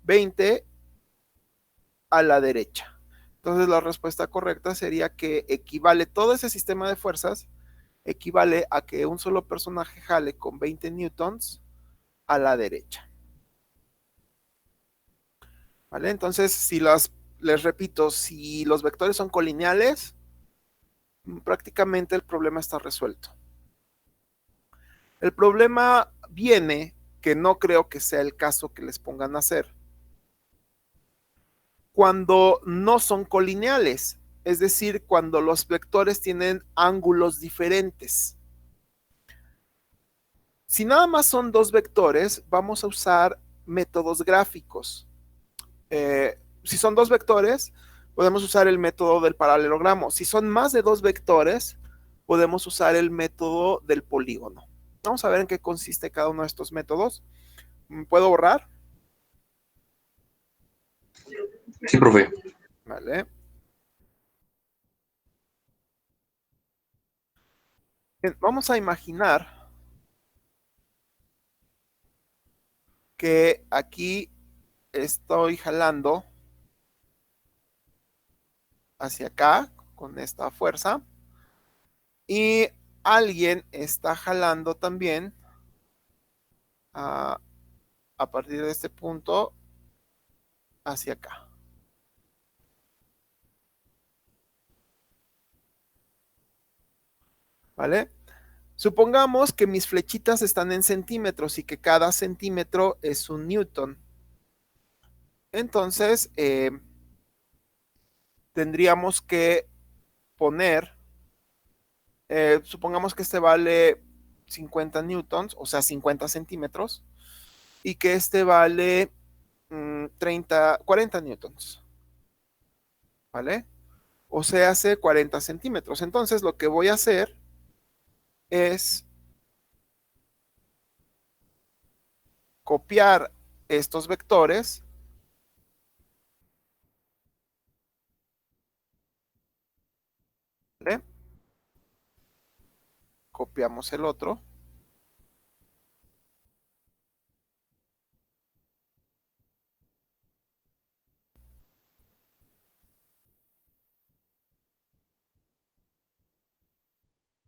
20 a la derecha. Entonces la respuesta correcta sería que equivale, todo ese sistema de fuerzas equivale a que un solo personaje jale con 20 newtons a la derecha. ¿Vale? Entonces, les repito, si los vectores son colineales, prácticamente el problema está resuelto. El problema viene, que no creo que sea el caso que les pongan a hacer, cuando no son colineales, es decir, cuando los vectores tienen ángulos diferentes. Si nada más son dos vectores, vamos a usar métodos gráficos. Si son dos vectores, podemos usar el método del paralelogramo. Si son más de dos vectores, podemos usar el método del polígono. Vamos a ver en qué consiste cada uno de estos métodos. ¿Puedo borrar? Sí, profe. Vale. Bien, vamos a imaginar que aquí estoy jalando hacia acá con esta fuerza y alguien está jalando también a partir de este punto hacia acá. ¿Vale? Supongamos que mis flechitas están en centímetros y que cada centímetro es un newton. Entonces, tendríamos que poner, supongamos que este vale 50 newtons, o sea, 50 centímetros, y que este vale 40 newtons. ¿Vale? O sea, hace 40 centímetros. Entonces, lo que voy a hacer es copiar estos vectores. ¿Vale? Copiamos el otro.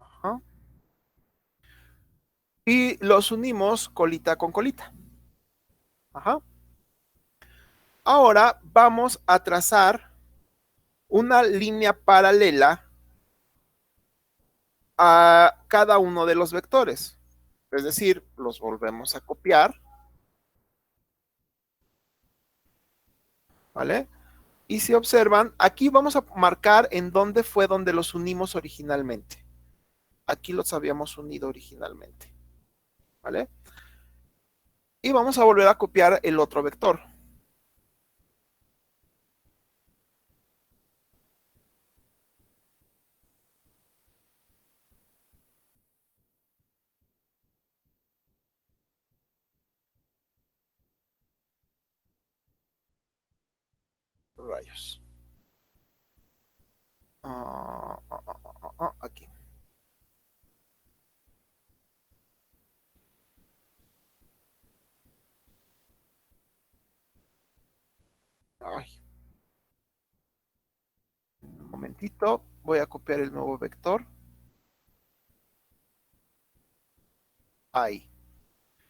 Ajá. Y los unimos colita con colita. Ajá. Ahora vamos a trazar una línea paralela a cada uno de los vectores. Es decir, los volvemos a copiar. ¿Vale? Y si observan, aquí vamos a marcar en dónde fue donde los unimos originalmente. Aquí los habíamos unido originalmente. ¿Vale? Y vamos a volver a copiar el otro vector. Rayos. Aquí. Ay. Un momentito. Voy a copiar el nuevo vector. Ahí.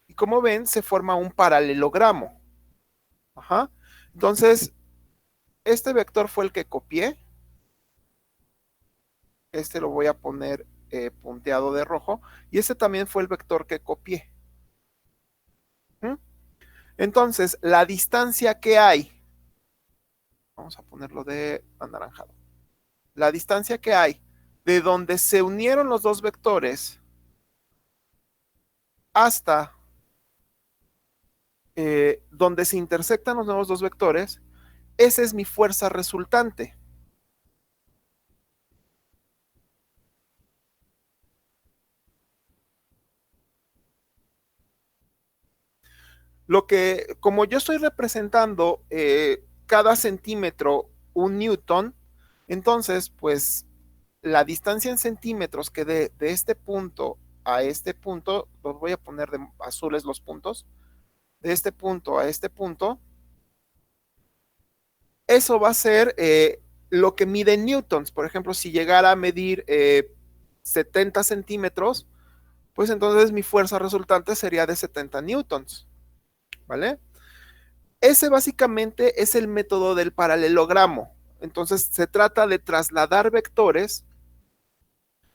Y como ven, se forma un paralelogramo. Ajá. Entonces, este vector fue el que copié. Este lo voy a poner punteado de rojo. Y este también fue el vector que copié. ¿Mm? Entonces, la distancia que hay, vamos a ponerlo de anaranjado. La distancia que hay de donde se unieron los dos vectores hasta donde se intersectan los nuevos dos vectores, esa es mi fuerza resultante. Como yo estoy representando cada centímetro un newton, entonces, pues, la distancia en centímetros que de este punto a este punto, los voy a poner de azules los puntos, de este punto a este punto, eso va a ser lo que mide en newtons. Por ejemplo, si llegara a medir 70 centímetros, pues entonces mi fuerza resultante sería de 70 newtons, ¿vale? Ese básicamente es el método del paralelogramo. Entonces se trata de trasladar vectores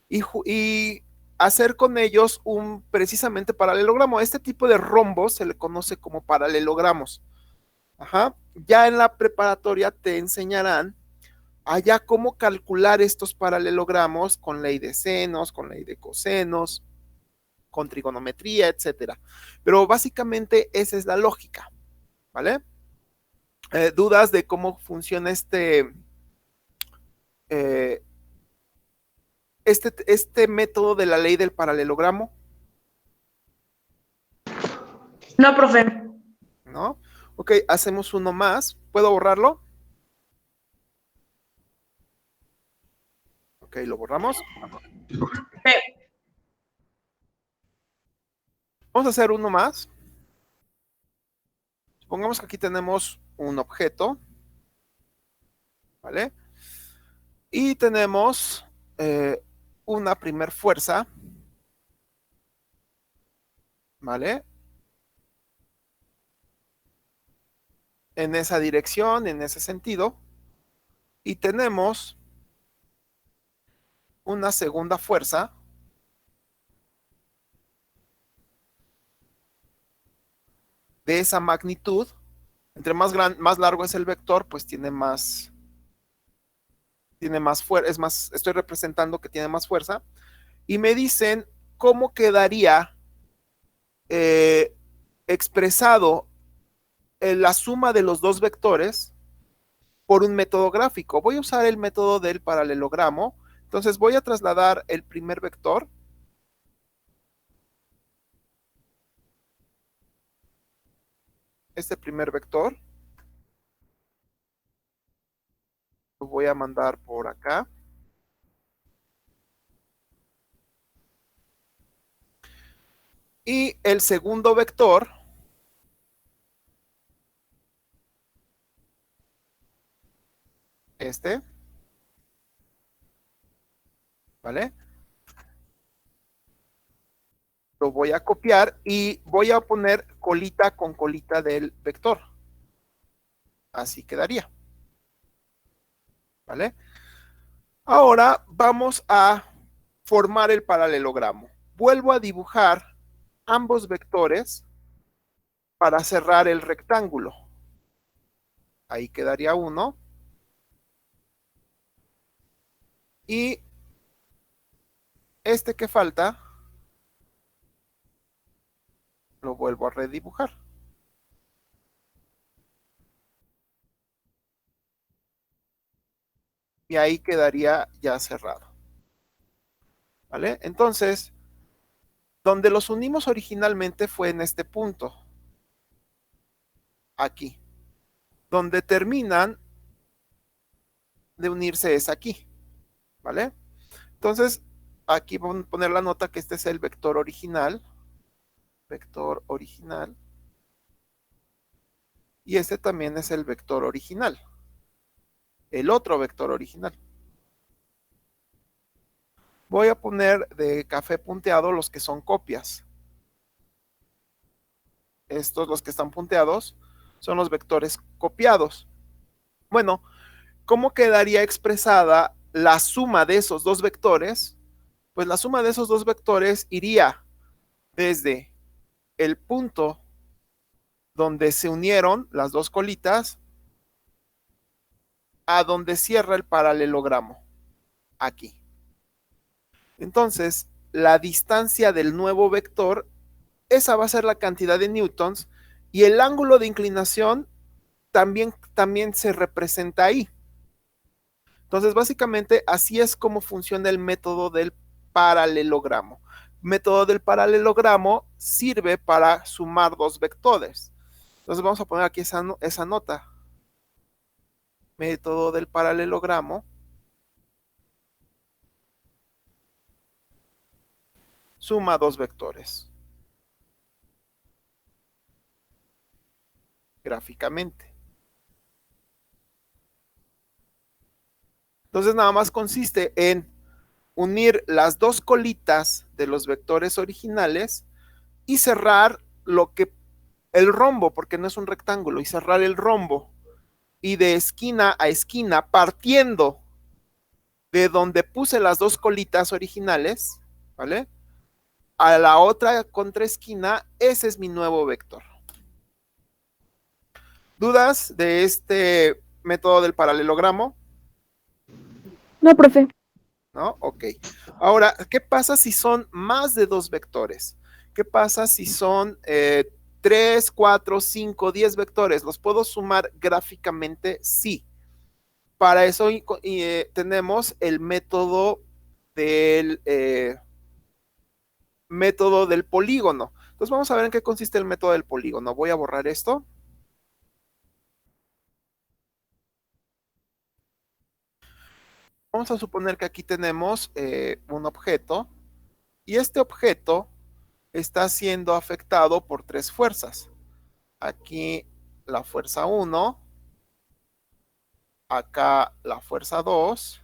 y hacer con ellos un precisamente paralelogramo. Este tipo de rombos se le conoce como paralelogramos. Ajá. Ya en la preparatoria te enseñarán allá cómo calcular estos paralelogramos con ley de senos, con ley de cosenos, con trigonometría, etcétera. Pero básicamente esa es la lógica, ¿vale? ¿Dudas de cómo funciona eh, este método de la ley del paralelogramo? No, profe. ¿No? Ok, hacemos uno más. ¿Puedo borrarlo? Ok, lo borramos. Vamos a hacer uno más. Supongamos que aquí tenemos un objeto, ¿vale? Y tenemos una primer fuerza, ¿vale? En esa dirección, en ese sentido. Y tenemos una segunda fuerza de esa magnitud. Entre más largo es el vector, pues tiene más fuerza, es más, estoy representando que tiene más fuerza. Y me dicen cómo quedaría eh, expresado la suma de los dos vectores por un método gráfico. Voy a usar el método del paralelogramo. Entonces voy a trasladar el primer vector. Este primer vector lo voy a mandar por acá. Y el segundo vector, este, ¿vale? Lo voy a copiar y voy a poner colita con colita del vector. Así quedaría, ¿vale? Ahora vamos a formar el paralelogramo. Vuelvo a dibujar ambos vectores para cerrar el rectángulo. Ahí quedaría uno. Y este que falta, lo vuelvo a redibujar. Y ahí quedaría ya cerrado, ¿vale? Entonces, donde los unimos originalmente fue en este punto, aquí. Donde terminan de unirse es aquí, ¿vale? Entonces, aquí vamos a poner la nota que este es el vector original, y este también es el vector original, el otro vector original. Voy a poner de café punteado los que son copias. Estos, los que están punteados, son los vectores copiados. Bueno, ¿cómo quedaría expresada la suma de esos dos vectores? Pues la suma de esos dos vectores iría desde el punto donde se unieron las dos colitas a donde cierra el paralelogramo, aquí. Entonces, la distancia del nuevo vector, esa va a ser la cantidad de newtons, y el ángulo de inclinación también se representa ahí. Entonces, básicamente, así es como funciona el método del paralelogramo. El método del paralelogramo sirve para sumar dos vectores. Entonces, vamos a poner aquí esa nota. Método del paralelogramo suma dos vectores gráficamente. Entonces nada más consiste en unir las dos colitas de los vectores originales y cerrar el rombo, porque no es un rectángulo, y cerrar el rombo. Y de esquina a esquina, partiendo de donde puse las dos colitas originales, ¿vale? A la otra contraesquina, ese es mi nuevo vector. ¿Dudas de este método del paralelogramo? No, profe. ¿No? Ok. Ahora, ¿qué pasa si son más de dos vectores? ¿Qué pasa si son 3, 4, 5, 10 vectores? ¿Los puedo sumar gráficamente? Sí. Para eso tenemos el método del polígono. Entonces vamos a ver en qué consiste el método del polígono. Voy a borrar esto. Vamos a suponer que aquí tenemos un objeto y este objeto está siendo afectado por tres fuerzas. Aquí la fuerza 1, acá la fuerza 2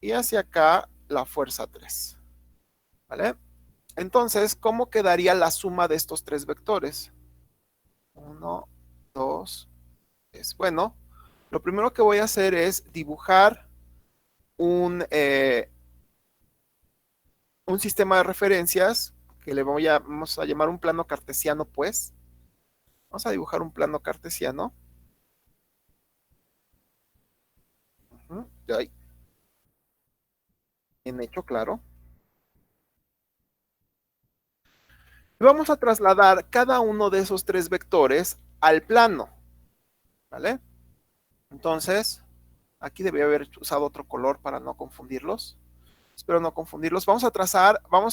y hacia acá la fuerza 3. ¿Vale? Entonces, ¿cómo quedaría la suma de estos tres vectores? 1, 2, 3. Bueno, lo primero que voy a hacer es dibujar un sistema de referencias que vamos a llamar un plano cartesiano, pues. Vamos a dibujar un plano cartesiano. Ya ahí. Bien hecho, claro. Y vamos a trasladar cada uno de esos tres vectores al plano. ¿Vale? Entonces, aquí debería haber usado otro color para no confundirlos. Espero no confundirlos. Vamos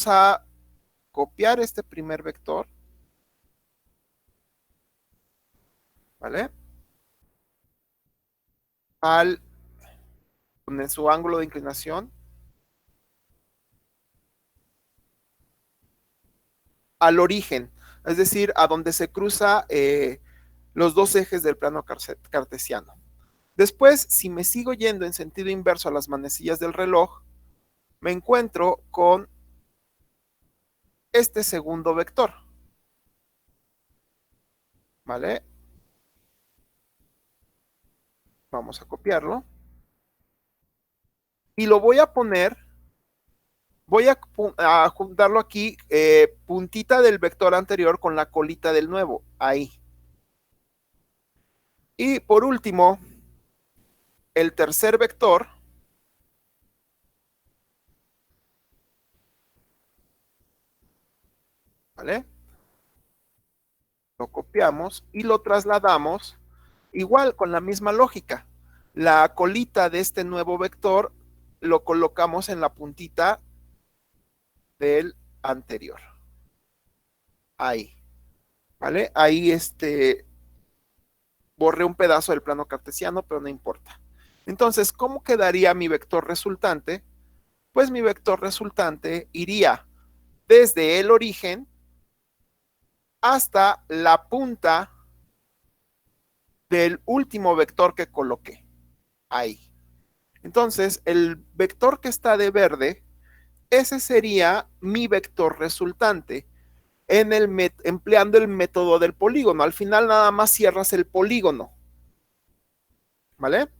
a copiar este primer vector. ¿Vale? Con su ángulo de inclinación al origen, es decir, a donde se cruza los dos ejes del plano cartesiano. Después, si me sigo yendo en sentido inverso a las manecillas del reloj, me encuentro con este segundo vector. ¿Vale? Vamos a copiarlo. Y lo voy a poner, a juntarlo aquí, puntita del vector anterior con la colita del nuevo, ahí. Y por último, el tercer vector, ¿vale? Lo copiamos y lo trasladamos igual con la misma lógica. La colita de este nuevo vector lo colocamos en la puntita del anterior. Ahí. ¿Vale? Ahí borré un pedazo del plano cartesiano, pero no importa. Entonces, ¿cómo quedaría mi vector resultante? Pues mi vector resultante iría desde el origen hasta la punta del último vector que coloqué. Ahí. Entonces, el vector que está de verde, ese sería mi vector resultante empleando el método del polígono. Al final nada más cierras el polígono. ¿Vale?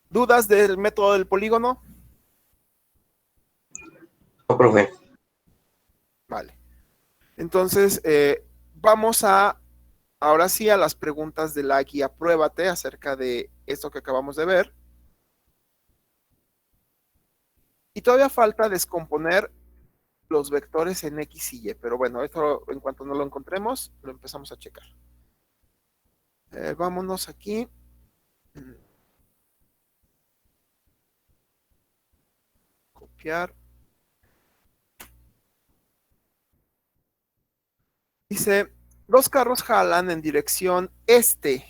¿Dudas del método del polígono? No, profe. Vale. Entonces, vamos ahora sí a las preguntas de la guía Pruébate acerca de esto que acabamos de ver. Y todavía falta descomponer los vectores en X y Y, pero bueno, esto en cuanto no lo encontremos, lo empezamos a checar. Vámonos aquí. Copiar. Dice, dos carros jalan en dirección este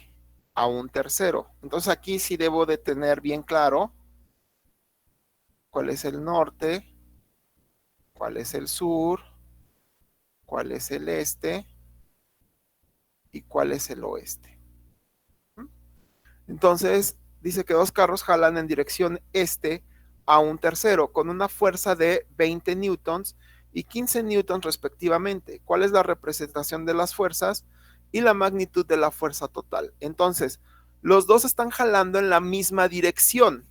a un tercero. Entonces aquí sí debo de tener bien claro cuál es el norte, cuál es el sur, cuál es el este y cuál es el oeste. Entonces, dice que dos carros jalan en dirección este a un tercero con una fuerza de 20 newtons y 15 newtons respectivamente. ¿Cuál es la representación de las fuerzas y la magnitud de la fuerza total? Entonces, los dos están jalando en la misma dirección.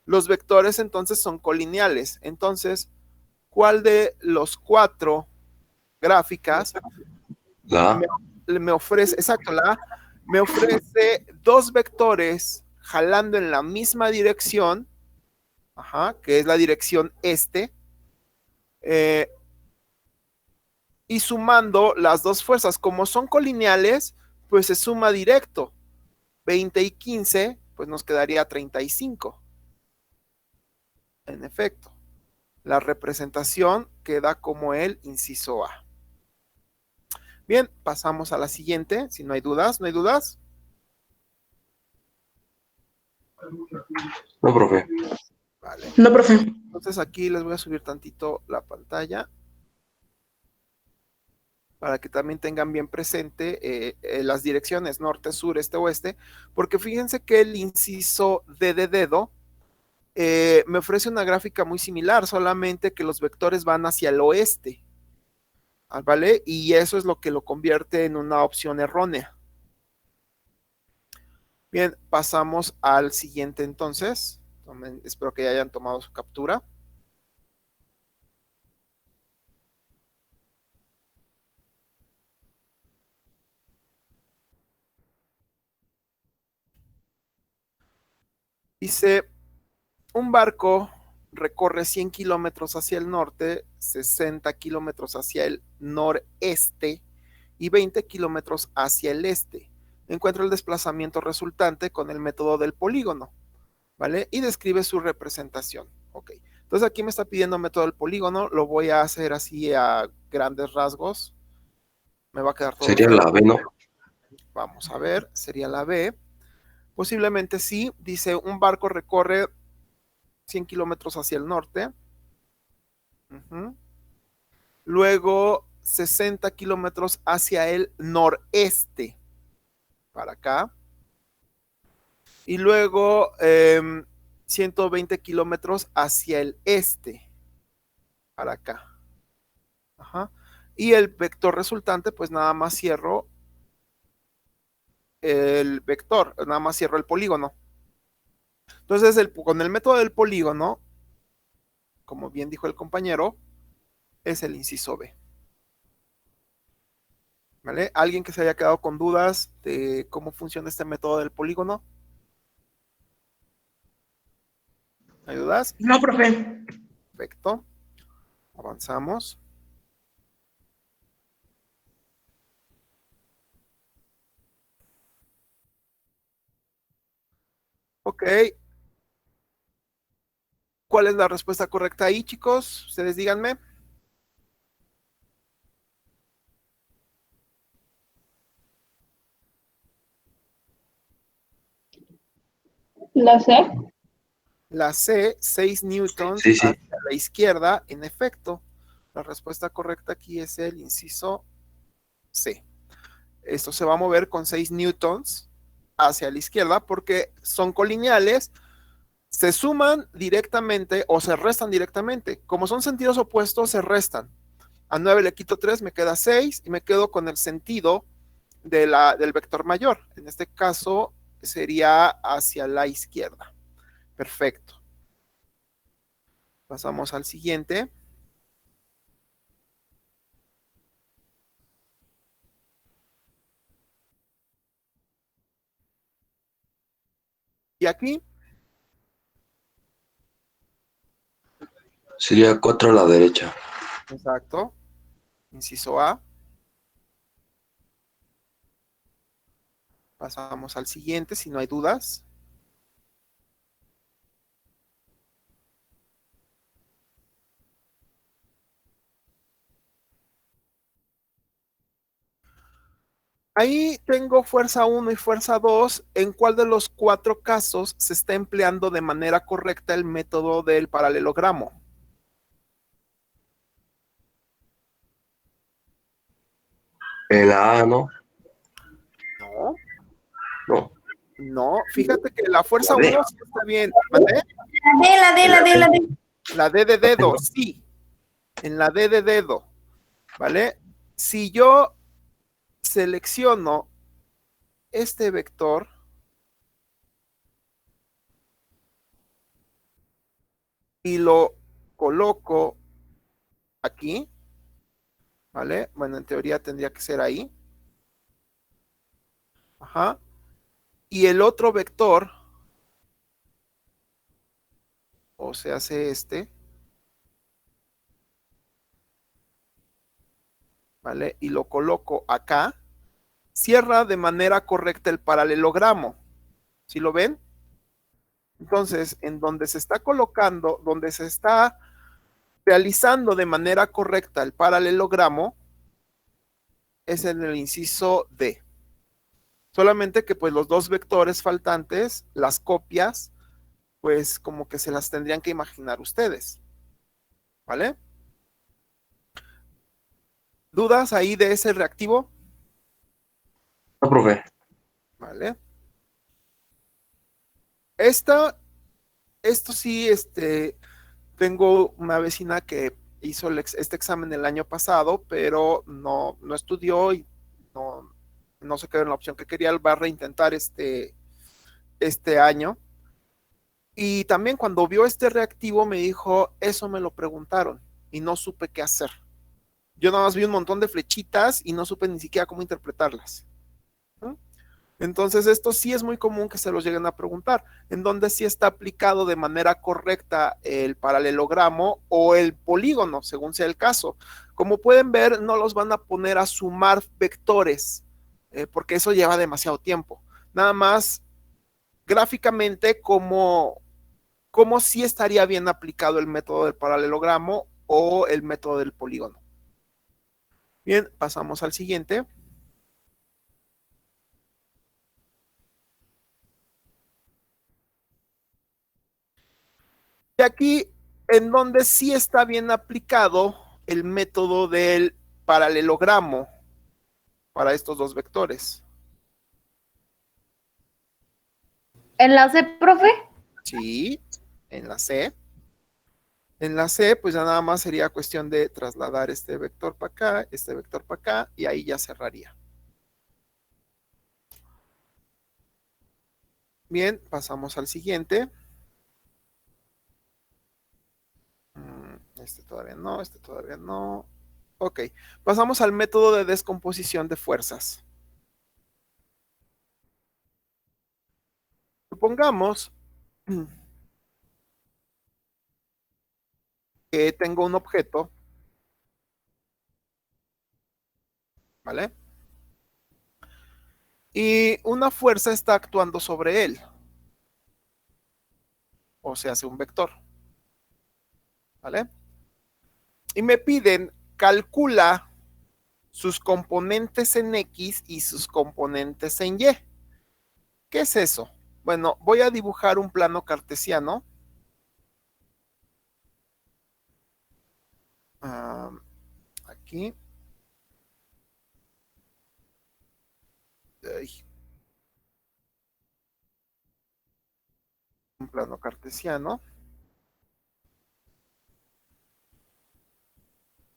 Los vectores entonces son colineales. Entonces, ¿cuál de los cuatro gráficas La A. me ofrece, exacto, la A, me ofrece dos vectores jalando en la misma dirección, ajá, que es la dirección este, eh, y sumando las dos fuerzas, como son colineales, pues se suma directo. 20 y 15, pues nos quedaría 35. En efecto, la representación queda como el inciso A. Bien, pasamos a la siguiente, si no hay dudas, ¿no hay dudas? No, profe. Vale. No, profe. Entonces aquí les voy a subir tantito la pantalla para que también tengan bien presente las direcciones norte, sur, este, oeste, porque fíjense que el inciso D de dedo me ofrece una gráfica muy similar, solamente que los vectores van hacia el oeste, ¿vale? Y eso es lo que lo convierte en una opción errónea. Bien, pasamos al siguiente entonces. Espero que ya hayan tomado su captura. Dice, un barco recorre 100 kilómetros hacia el norte, 60 kilómetros hacia el noreste y 20 kilómetros hacia el este. Encuentra el desplazamiento resultante con el método del polígono, ¿vale? Y describe su representación. Ok. Entonces aquí me está pidiendo método del polígono, lo voy a hacer así a grandes rasgos. Me va a quedar todo Sería feo. la B, ¿no? Vamos a ver, sería la B. Posiblemente sí, dice un barco recorre 100 kilómetros hacia el norte. Luego 60 kilómetros hacia el noreste, para acá. Y luego 120 kilómetros hacia el este, para acá. Ajá. Y el vector resultante, pues nada más cierro el vector, nada más cierro el polígono. Entonces, con el método del polígono, como bien dijo el compañero, es el inciso B. ¿Vale? ¿Alguien que se haya quedado con dudas de cómo funciona este método del polígono? ¿Hay dudas? No, profe. Perfecto. Avanzamos. Ok. ¿Cuál es la respuesta correcta ahí, chicos? Ustedes díganme. La C. La C, 6 newtons Sí, sí. hacia la izquierda. En efecto, la respuesta correcta aquí es el inciso C. Esto se va a mover con 6 newtons hacia la izquierda porque son colineales, se suman directamente o se restan directamente. Como son sentidos opuestos, se restan. A 9 le quito 3, me queda 6 y me quedo con el sentido del vector mayor. En este caso sería hacia la izquierda. Perfecto. Pasamos al siguiente. Y aquí, Sería 4 a la derecha. exacto, inciso A. Pasamos al siguiente, si no hay dudas. Ahí tengo fuerza 1 y fuerza 2. ¿En cuál de los cuatro casos se está empleando de manera correcta el método del paralelogramo? La A, ¿no? No. No. No, fíjate que la fuerza La D. 1 sí está bien. ¿Vale? La D. La D de dedo, sí. En la D de dedo, ¿vale? Si yo selecciono este vector y lo coloco aquí, ¿vale? Bueno, en teoría tendría que ser ahí. Ajá. Y el otro vector, o se hace este, ¿vale? Y lo coloco acá, cierra de manera correcta el paralelogramo. ¿Sí lo ven? Entonces, en donde se está colocando, donde se está realizando de manera correcta el paralelogramo, es en el inciso D. Solamente que pues los dos vectores faltantes, las copias, pues como que se las tendrían que imaginar ustedes. ¿Vale? ¿Dudas ahí de ese reactivo? No, profe. ¿Vale? Esto sí, tengo una vecina que hizo este examen el año pasado, pero no estudió y no se quedó en la opción que quería, va a reintentar este año. Y también cuando vio este reactivo me dijo, eso me lo preguntaron y no supe qué hacer. Yo nada más vi un montón de flechitas y no supe ni siquiera cómo interpretarlas. ¿No? Entonces esto sí es muy común que se los lleguen a preguntar, en donde sí está aplicado de manera correcta el paralelogramo o el polígono, según sea el caso. Como pueden ver, no los van a poner a sumar vectores, porque eso lleva demasiado tiempo. Nada más gráficamente cómo sí estaría bien aplicado el método del paralelogramo o el método del polígono. Bien, pasamos al siguiente. Y aquí, en donde sí está bien aplicado el método del paralelogramo para estos dos vectores. ¿En la C, profe? Sí, en la C. En la C, pues ya nada más sería cuestión de trasladar este vector para acá, este vector para acá, y ahí ya cerraría. Bien, pasamos al siguiente. Este todavía no, este todavía no. Ok, pasamos al método de descomposición de fuerzas. Supongamos que tengo un objeto, ¿vale? Y una fuerza está actuando sobre él, o se hace un vector, ¿vale? Y me piden, calcula sus componentes en X y sus componentes en Y. ¿Qué es eso? Bueno, voy a dibujar un plano cartesiano. Aquí. Ay, un plano cartesiano.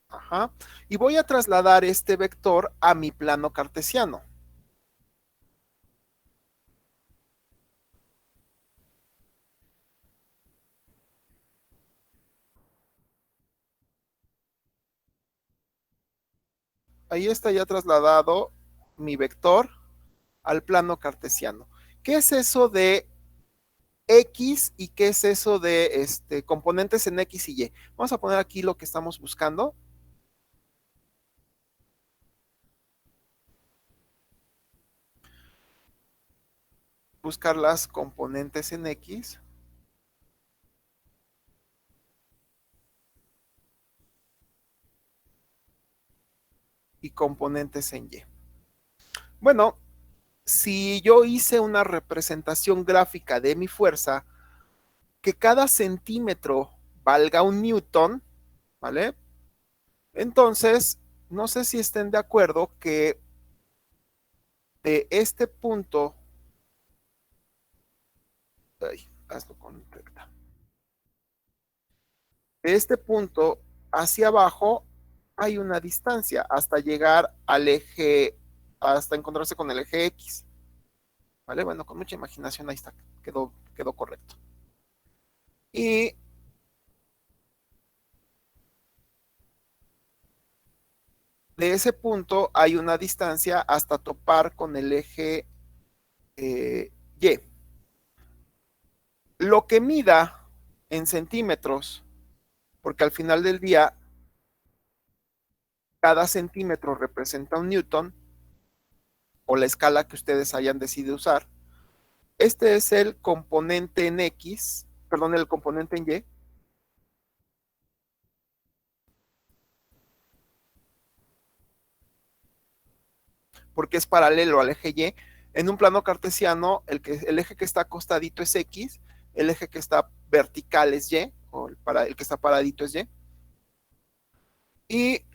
Ajá. Y voy a trasladar este vector a mi plano cartesiano. Ahí está ya trasladado mi vector al plano cartesiano. ¿Qué es eso de X y qué es eso de componentes en X y Y? Vamos a poner aquí lo que estamos buscando. Buscar las componentes en X y componentes en Y. Bueno, si yo hice una representación gráfica de mi fuerza, que cada centímetro valga un newton, ¿vale? Entonces, no sé si estén de acuerdo que de este punto Ay, hazlo con recta. De este punto hacia abajo hay una distancia hasta llegar al eje, hasta encontrarse con el eje X. ¿Vale? Bueno, con mucha imaginación ahí está, quedó correcto. Y de ese punto hay una distancia hasta topar con el eje Y. Lo que mida en centímetros, porque al final del día cada centímetro representa un newton, o la escala que ustedes hayan decidido usar. Este es el componente en X, perdón, el componente en Y. Porque es paralelo al eje Y. En un plano cartesiano, el eje que está acostadito es X, el eje que está vertical es Y, o el que está paradito es Y. Y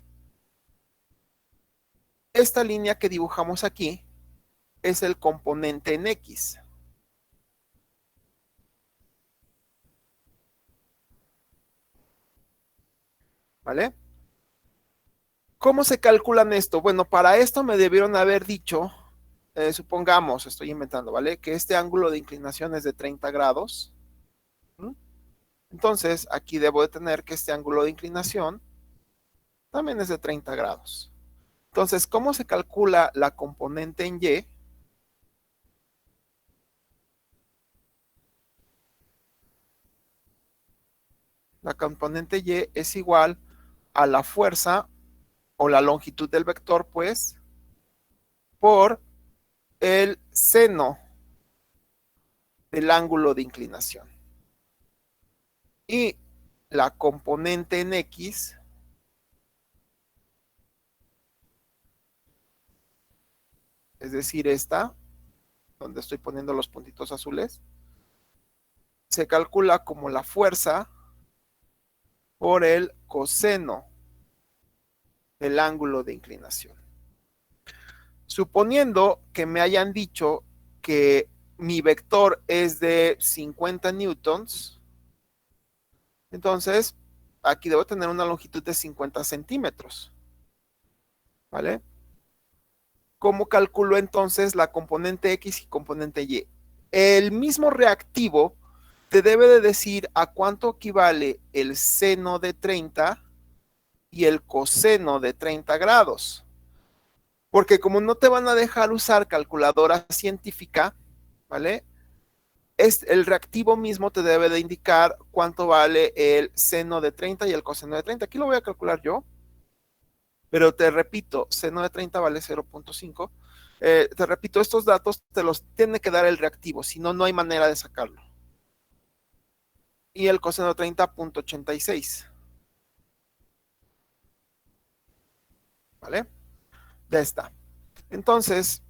esta línea que dibujamos aquí es el componente en X. ¿Vale? ¿Cómo se calculan esto? Bueno, para esto me debieron haber dicho, supongamos, estoy inventando, ¿vale? Que este ángulo de inclinación es de 30 grados. Entonces, aquí debo de tener que este ángulo de inclinación también es de 30 grados. Entonces, ¿cómo se calcula la componente en Y? La componente Y es igual a la fuerza o la longitud del vector, pues, por el seno del ángulo de inclinación. Y la componente en X es decir, esta, donde estoy poniendo los puntitos azules, se calcula como la fuerza por el coseno del ángulo de inclinación. Suponiendo que me hayan dicho que mi vector es de 50 newtons, entonces aquí debo tener una longitud de 50 centímetros. ¿Vale? ¿Cómo calculo entonces la componente X y componente Y? El mismo reactivo te debe de decir a cuánto equivale el seno de 30 y el coseno de 30 grados. Porque como no te van a dejar usar calculadora científica, ¿vale? El reactivo mismo te debe de indicar cuánto vale el seno de 30 y el coseno de 30. Aquí lo voy a calcular yo, pero te repito, seno de 30 vale 0.5. Te repito, estos datos te los tiene que dar el reactivo, si no, no hay manera de sacarlo. Y el coseno de 30.86. ¿Vale? Ya está. Entonces,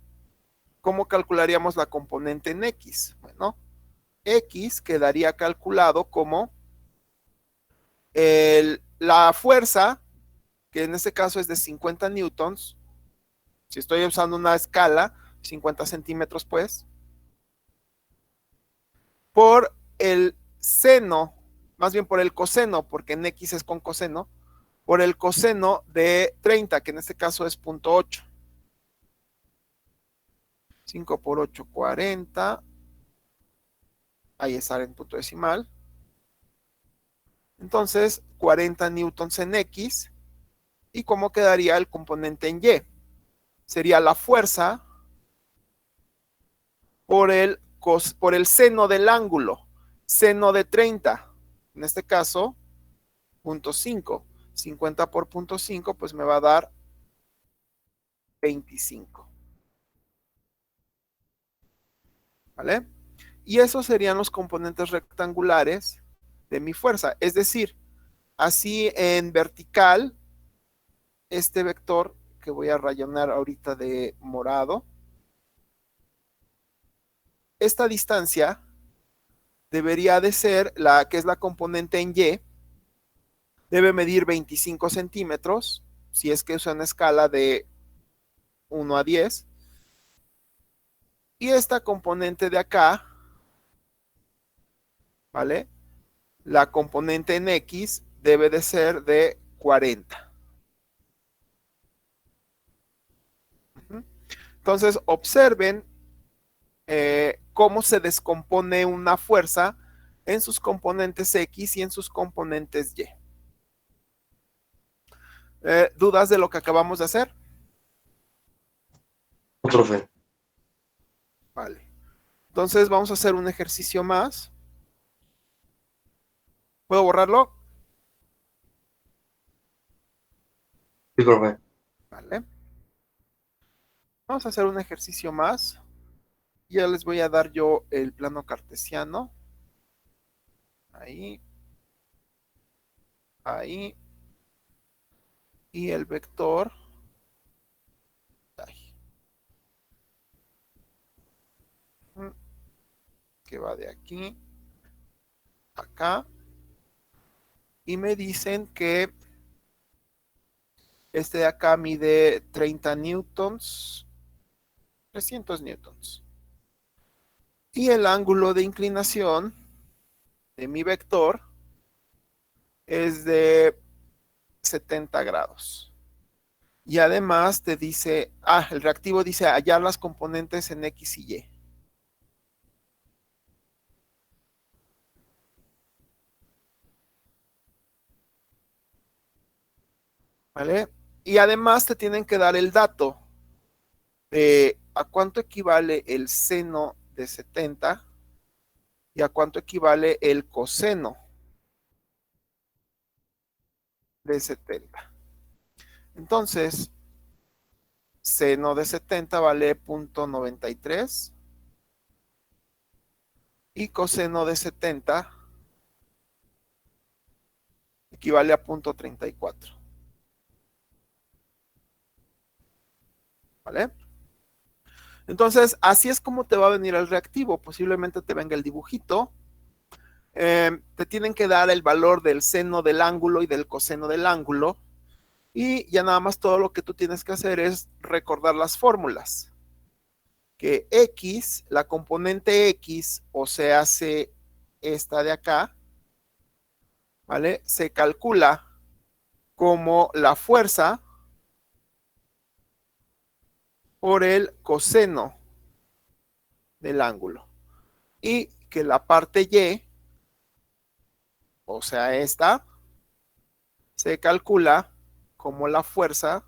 ¿cómo calcularíamos la componente en X? Bueno, X quedaría calculado como la fuerza, que en este caso es de 50 newtons, si estoy usando una escala, 50 centímetros pues, por el seno, más bien por el coseno, porque en X es con coseno, por el coseno de 30, que en este caso es 0.8. 5 por 8, 40. Ahí está en punto decimal. Entonces, 40 newtons en X. ¿Y cómo quedaría el componente en Y? Sería la fuerza por el seno del ángulo. Seno de 30. En este caso, 0.5. 50 por 0.5, pues me va a dar 25. ¿Vale? Y esos serían los componentes rectangulares de mi fuerza. Es decir, así en vertical, este vector que voy a rayonar ahorita de morado, esta distancia debería de ser la que es la componente en Y, debe medir 25 centímetros, si es que usa una escala de 1 a 10, y esta componente de acá ¿vale? La componente en X debe de ser de 40. Entonces, observen cómo se descompone una fuerza en sus componentes X y en sus componentes Y. ¿Dudas de lo que acabamos de hacer? No, profe. Vale. Entonces vamos a hacer un ejercicio más. ¿Puedo borrarlo? Sí, profe. Vale. Vamos a hacer un ejercicio más. Ya les voy a dar yo el plano cartesiano. Ahí. Ahí. Y el vector. Ahí. Que va de aquí a acá. Y me dicen que este de acá mide 30 newtons. 300 newtons. Y el ángulo de inclinación de mi vector es de 70 grados. Y además te dice, el reactivo dice hallar las componentes en X y Y. ¿Vale? Y además te tienen que dar el dato de a cuánto equivale el seno de 70 y a cuánto equivale el coseno de 70. Entonces, seno de 70 vale 0.93 y coseno de 70 equivale a 0.34. ¿Vale? Entonces, así es como te va a venir el reactivo. Posiblemente te venga el dibujito. Te tienen que dar el valor del seno del ángulo y del coseno del ángulo. Y ya nada más todo lo que tú tienes que hacer es recordar las fórmulas. Que X, la componente X, o se hace esta de acá, ¿vale? Se calcula como la fuerza por el coseno del ángulo. Y que la parte Y, o sea, esta, se calcula como la fuerza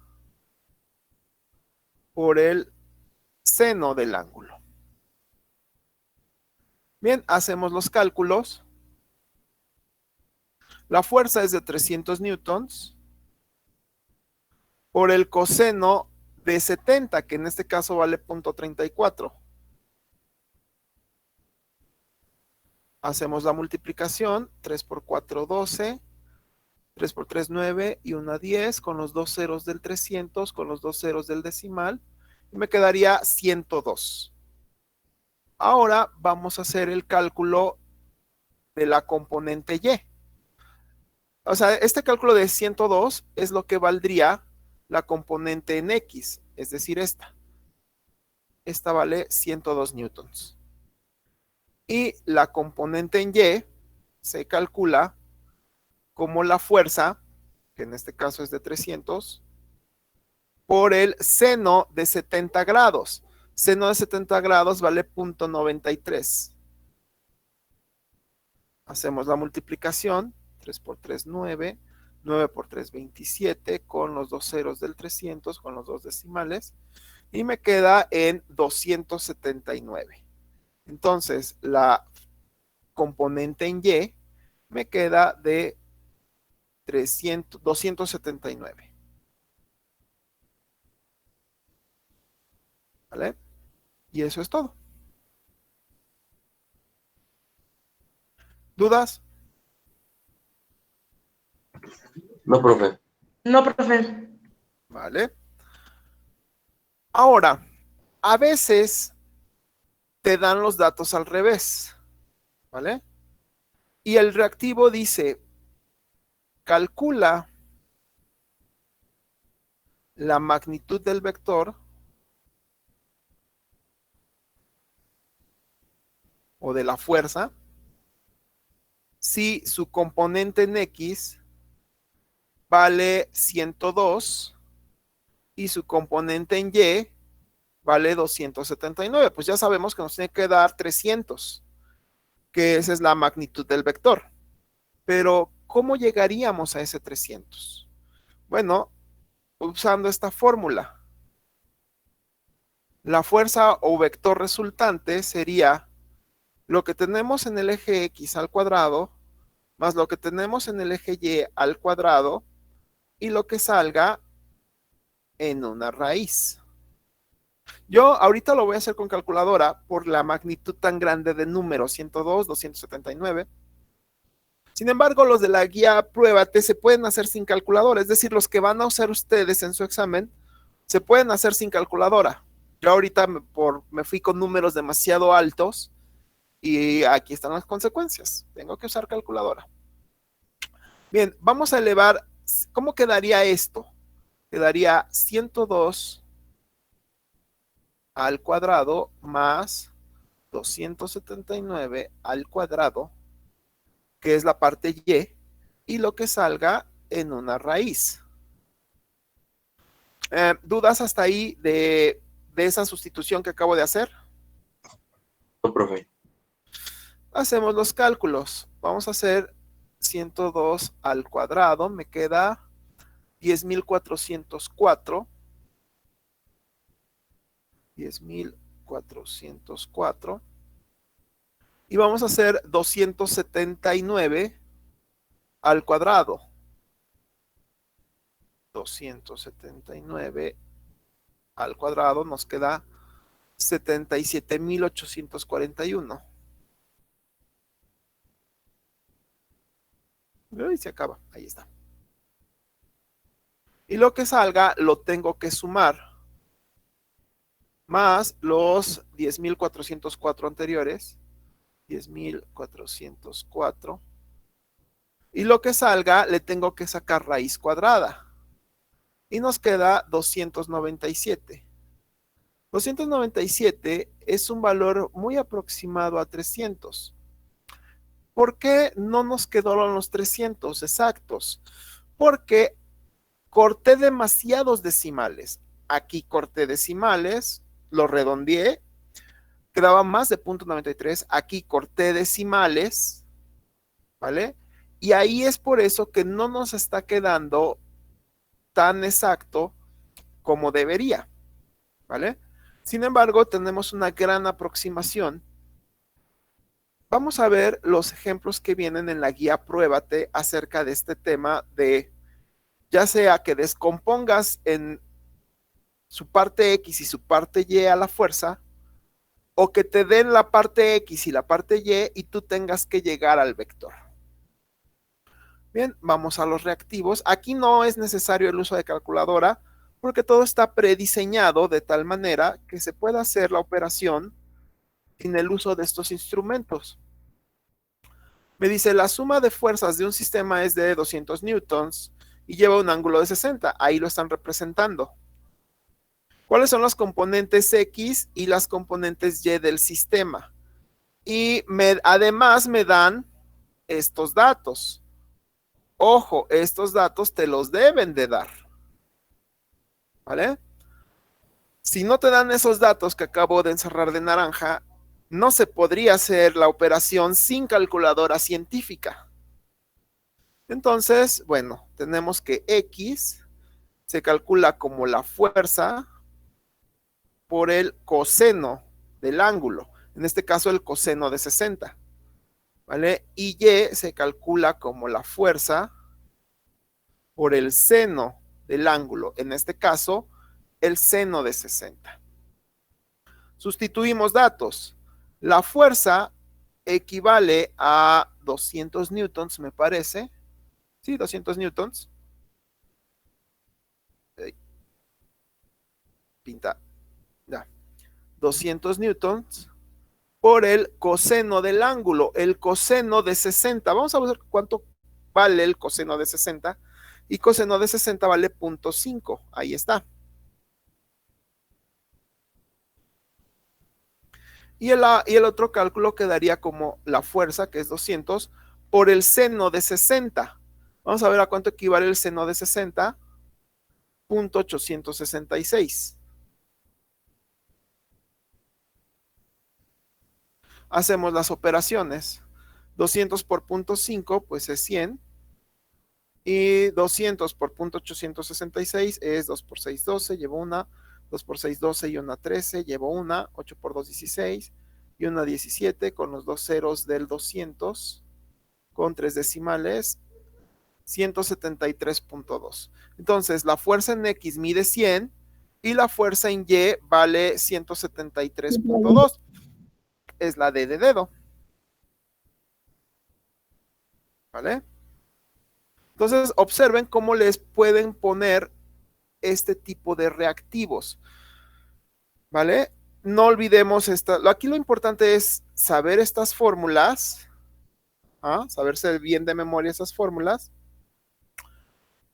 por el seno del ángulo. Bien, hacemos los cálculos. La fuerza es de 300 newtons por el coseno de 70, que en este caso vale 0.34. Hacemos la multiplicación, 3 por 4, 12, 3 por 3, 9 y 1, 10, con los dos ceros del 300, con los dos ceros del decimal, y me quedaría 102. Ahora vamos a hacer el cálculo de la componente Y. O sea, este cálculo de 102 es lo que valdría la componente en X, es decir, esta. Esta vale 102 newtons. Y la componente en Y se calcula como la fuerza, que en este caso es de 300, por el seno de 70 grados. Seno de 70 grados vale 0.93. Hacemos la multiplicación, 3 por 3, 9, 9 por 3, 27, con los dos ceros del 300, con los dos decimales, y me queda en 279. Entonces, la componente en Y me queda de 279. ¿Vale? Y eso es todo. ¿Dudas? No, profe. No, profe. ¿Vale? Ahora, a veces te dan los datos al revés. ¿Vale? Y el reactivo dice, calcula la magnitud del vector o de la fuerza si su componente en X vale 102 y su componente en Y vale 279. Pues ya sabemos que nos tiene que dar 300, que esa es la magnitud del vector. Pero, ¿cómo llegaríamos a ese 300? Bueno, usando esta fórmula. La fuerza o vector resultante sería lo que tenemos en el eje X al cuadrado más lo que tenemos en el eje Y al cuadrado y lo que salga en una raíz. Yo ahorita lo voy a hacer con calculadora por la magnitud tan grande de números, 102, 279. Sin embargo, los de la guía Pruébate se pueden hacer sin calculadora, es decir, los que van a usar ustedes en su examen se pueden hacer sin calculadora. Yo ahorita me fui con números demasiado altos y aquí están las consecuencias. Tengo que usar calculadora. Bien, vamos a elevar. ¿Cómo quedaría esto? Quedaría 102 al cuadrado más 279 al cuadrado, que es la parte Y, y lo que salga en una raíz. ¿Dudas hasta ahí de esa sustitución que acabo de hacer? No, profe. Hacemos los cálculos. Vamos a hacer 102 al cuadrado. Me queda 10.404. 10.404. Y vamos a hacer 279 al cuadrado. 279 al cuadrado nos queda 77.841. Y se acaba, ahí está. Y lo que salga lo tengo que sumar, más los 10.404 anteriores, 10.404. Y lo que salga le tengo que sacar raíz cuadrada. Y nos queda 297. 297 es un valor muy aproximado a 300. ¿Por qué no nos quedaron los 300 exactos? Porque corté demasiados decimales. Aquí corté decimales, lo redondeé, quedaba más de 0.93. Aquí corté decimales, ¿vale? Y ahí es por eso que no nos está quedando tan exacto como debería, ¿vale? Sin embargo, tenemos una gran aproximación. Vamos a ver los ejemplos que vienen en la guía Pruébate acerca de este tema de, ya sea que descompongas en su parte X y su parte Y a la fuerza, o que te den la parte X y la parte Y y tú tengas que llegar al vector. Bien, vamos a los reactivos. Aquí no es necesario el uso de calculadora porque todo está prediseñado de tal manera que se pueda hacer la operación sin el uso de estos instrumentos. Me dice, la suma de fuerzas de un sistema es de 200 newtons y lleva un ángulo de 60. Ahí lo están representando. ¿Cuáles son los componentes X y las componentes Y del sistema? Y además me dan estos datos. Ojo, estos datos te los deben de dar, ¿vale? Si no te dan esos datos que acabo de encerrar de naranja, no se podría hacer la operación sin calculadora científica. Entonces, bueno, tenemos que X se calcula como la fuerza por el coseno del ángulo, en este caso el coseno de 60, ¿vale? Y Y se calcula como la fuerza por el seno del ángulo, en este caso el seno de 60. Sustituimos datos. La fuerza equivale a 200 newtons, me parece. Sí, 200 newtons. Pinta. Ya. 200 newtons por el coseno del ángulo, el coseno de 60. Vamos a ver cuánto vale el coseno de 60. Y coseno de 60 vale 0.5. Ahí está. Y el otro cálculo quedaría como la fuerza, que es 200, por el seno de 60. Vamos a ver a cuánto equivale el seno de 60. 0.866. Hacemos las operaciones. 200 por 0.5, pues es 100. Y 200 por 0.866 es 2 por 6, 12, llevo una. 2 por 6, 12 y una 13, llevo una. 8 por 2, 16 y una 17 con los dos ceros del 200 con 3 decimales, 173.2. Entonces, la fuerza en X mide 100 y la fuerza en Y vale 173.2. Es la D de dedo. ¿Vale? Entonces, observen cómo les pueden poner este tipo de reactivos. ¿Vale? No olvidemos aquí lo importante es saber estas fórmulas, saberse bien de memoria esas fórmulas,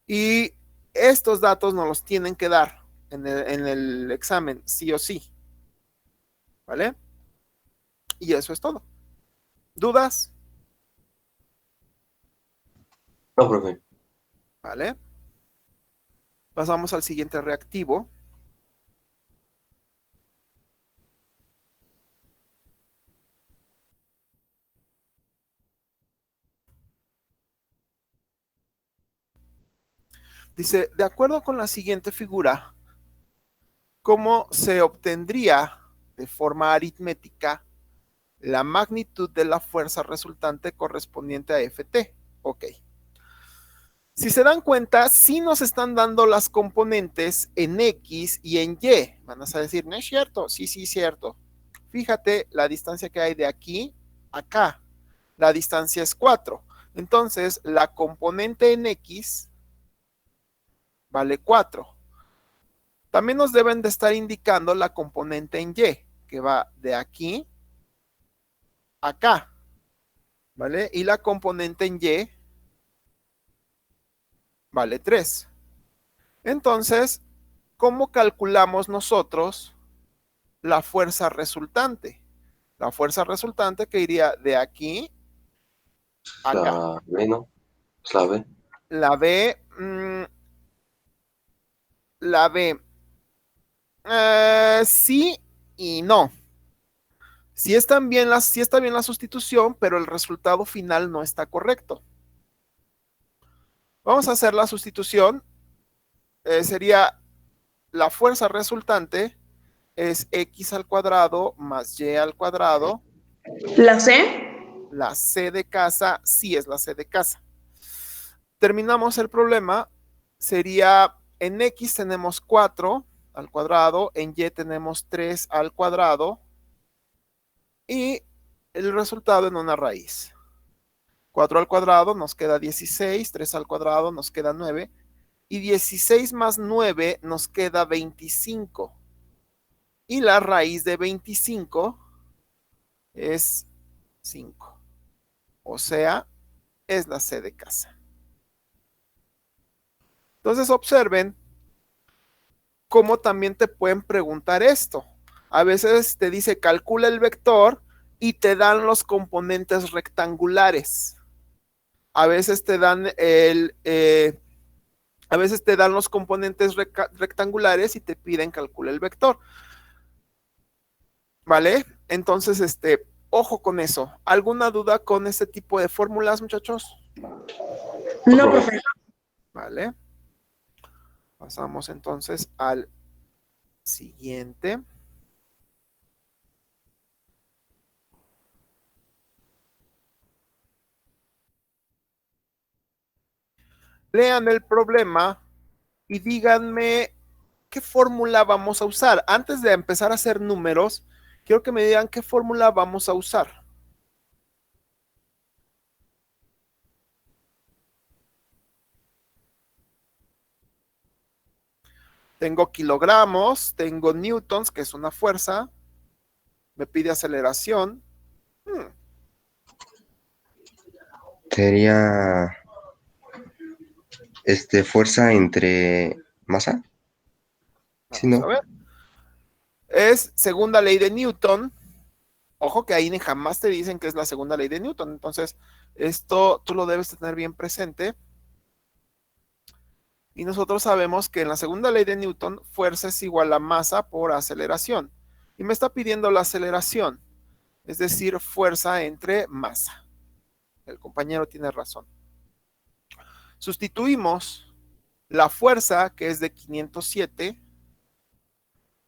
y estos datos nos los tienen que dar en el examen, sí o sí. ¿Vale? Y eso es todo. ¿Dudas? No, profe. ¿Vale? Pasamos al siguiente reactivo. Dice, de acuerdo con la siguiente figura, ¿cómo se obtendría de forma aritmética la magnitud de la fuerza resultante correspondiente a Ft? Ok. Si se dan cuenta, sí nos están dando las componentes en X y en Y. Van a decir, ¿no es cierto? Sí, sí, cierto. Fíjate la distancia que hay de aquí a acá. La distancia es 4. Entonces, la componente en X vale 4. También nos deben de estar indicando la componente en Y, que va de aquí a acá. ¿Vale? Y la componente en Y vale 3. Entonces, ¿cómo calculamos nosotros la fuerza resultante? La fuerza resultante que iría de aquí a acá. La B, ¿no? Es la B. La B, la B, sí y no. Sí está bien la sustitución, pero el resultado final no está correcto. Vamos a hacer la sustitución. Sería la fuerza resultante es X al cuadrado más Y al cuadrado. ¿La C? La C de casa, sí es la C de casa. Terminamos el problema. Sería en X tenemos 4 al cuadrado, en Y tenemos 3 al cuadrado y el resultado en una raíz. 4 al cuadrado nos queda 16, 3 al cuadrado nos queda 9 y 16 más 9 nos queda 25. Y la raíz de 25 es 5. O sea, es la C de casa. Entonces observen cómo también te pueden preguntar esto. A veces te dice calcula el vector y te dan los componentes rectangulares. A veces te dan los componentes rectangulares y te piden calcula el vector. ¿Vale? Entonces, ojo con eso. ¿Alguna duda con este tipo de fórmulas, muchachos? No, profe. Vale. Pasamos entonces al siguiente. Lean el problema y díganme qué fórmula vamos a usar. Antes de empezar a hacer números, quiero que me digan qué fórmula vamos a usar. Tengo kilogramos, tengo newtons, que es una fuerza. Me pide aceleración. Sería fuerza entre masa. Sí, Vamos a ¿no? ver. Es segunda ley de Newton. Ojo que ahí ni jamás te dicen que es la segunda ley de Newton. Entonces, esto tú lo debes tener bien presente. Y nosotros sabemos que en la segunda ley de Newton, fuerza es igual a masa por aceleración. Y me está pidiendo la aceleración, es decir, fuerza entre masa. El compañero tiene razón. Sustituimos la fuerza, que es de 507,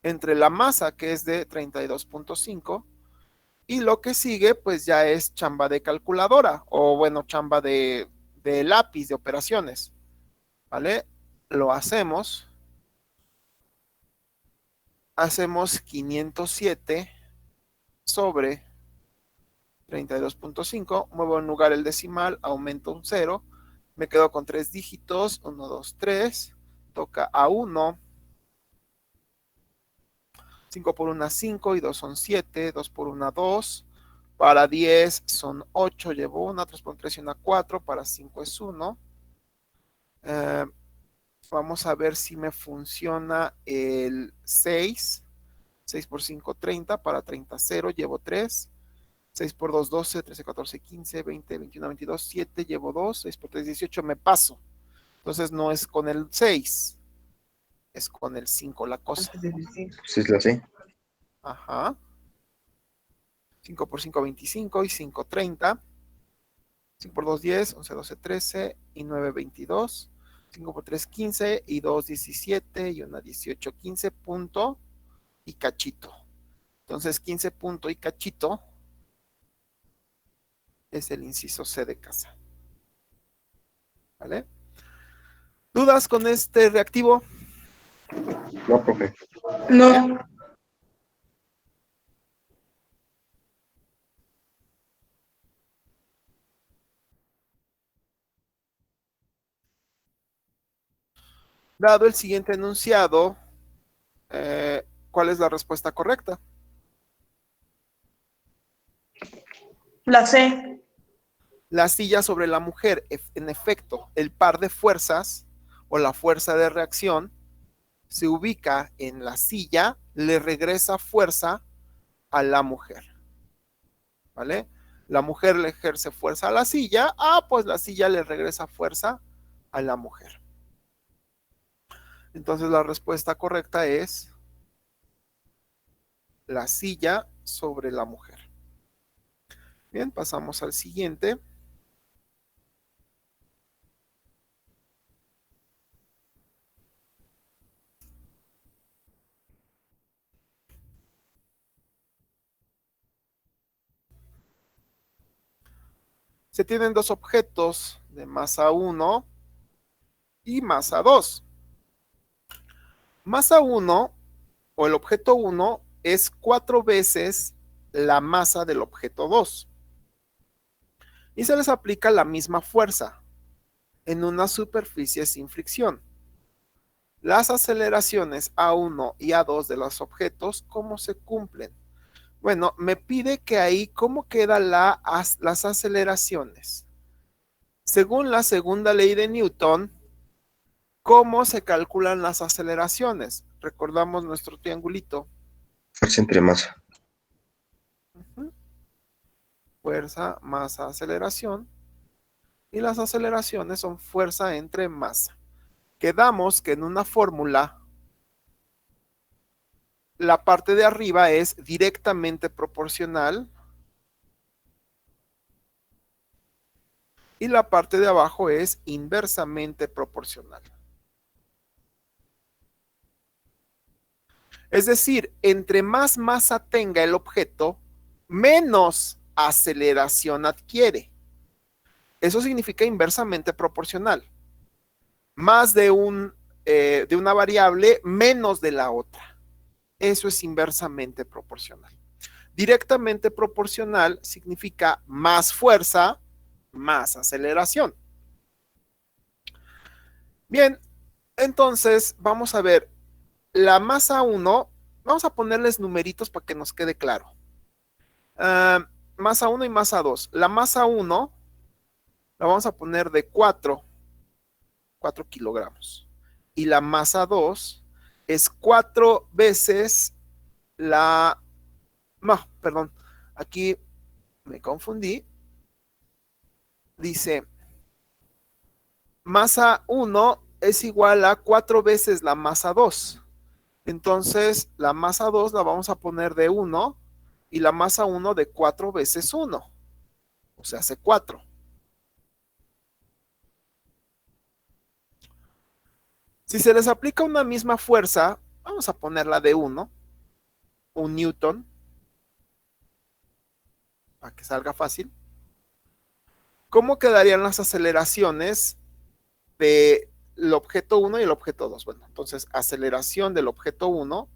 entre la masa, que es de 32.5, y lo que sigue, pues ya es chamba de calculadora, o bueno, chamba de lápiz, de operaciones, ¿vale? Lo hacemos. Hacemos 507 sobre 32.5, muevo en lugar el decimal, aumento un 0, me quedo con 3 dígitos, 1, 2, 3, toca a 1, 5 por 1, 5 y 2 son 7, 2 por 1, 2, para 10 son 8, llevo 1, 3 por 3 y 1, 4, para 5 es 1. Vamos a ver si me funciona el 6, 6 por 5, 30, para 30, 0, llevo 3. 6 por 2, 12, 13, 14, 15, 20, 21, 22, 7, llevo 2, 6 por 3, 18, me paso. Entonces no es con el 6, es con el 5 la cosa. Sí, es la C. Ajá. 5 por 5, 25 y 5, 30. 5 por 2, 10, 11, 12, 13 y 9, 22. 5 por 3, 15 y 2, 17 y 1, 18, 15 punto y cachito. Entonces 15 punto y cachito es el inciso C de casa. ¿Vale? ¿Dudas con este reactivo? No, profe. No. Dado el siguiente enunciado, ¿cuál es la respuesta correcta? La C. La silla sobre la mujer. En efecto, el par de fuerzas o la fuerza de reacción se ubica en la silla, le regresa fuerza a la mujer. ¿Vale? La mujer le ejerce fuerza a la silla, pues la silla le regresa fuerza a la mujer. Entonces la respuesta correcta es la silla sobre la mujer. Bien, pasamos al siguiente. Se tienen dos objetos de masa 1 y masa 2. Masa 1 o el objeto 1 es 4 veces la masa del objeto 2. Y se les aplica la misma fuerza en una superficie sin fricción. Las aceleraciones A1 y A2 de los objetos, ¿cómo se cumplen? Bueno, me pide que ahí, ¿cómo quedan las aceleraciones? Según la segunda ley de Newton, ¿cómo se calculan las aceleraciones? Recordamos nuestro triangulito. Fuerza entre masa. Fuerza, masa, aceleración. Y las aceleraciones son fuerza entre masa. Quedamos que en una fórmula la parte de arriba es directamente proporcional y la parte de abajo es inversamente proporcional. Es decir, entre más masa tenga el objeto, menos aceleración adquiere. Eso significa inversamente proporcional. Más de una variable, menos de la otra. Eso es inversamente proporcional. Directamente proporcional significa más fuerza, más aceleración. Bien, entonces vamos a ver la masa 1, vamos a ponerles numeritos para que nos quede claro. Masa 1 y masa 2. La masa 1 la vamos a poner de 4 kilogramos. Y la masa 2 es 4 veces Aquí me confundí. Dice, masa 1 es igual a 4 veces la masa 2. Entonces, la masa 2 la vamos a poner de 1 y la masa 1 de 4 veces 1. O sea, hace 4. Si se les aplica una misma fuerza, vamos a ponerla de 1, un newton, para que salga fácil. ¿Cómo quedarían las aceleraciones del objeto 1 y el objeto 2? Bueno, entonces, aceleración del objeto 1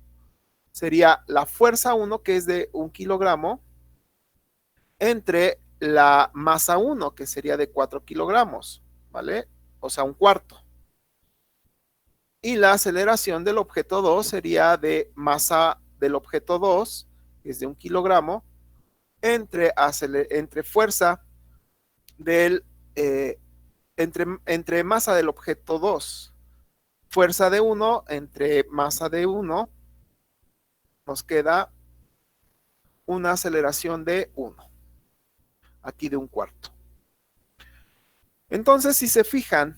sería la fuerza 1, que es de 1 kilogramo, entre la masa 1, que sería de 4 kilogramos, ¿vale? O sea, un cuarto. Y la aceleración del objeto 2 sería de masa del objeto 2, que es de 1 kilogramo, entre fuerza del, entre masa del objeto 2, fuerza de 1 entre masa de 1, nos queda una aceleración de 1, aquí de un cuarto. Entonces, si se fijan,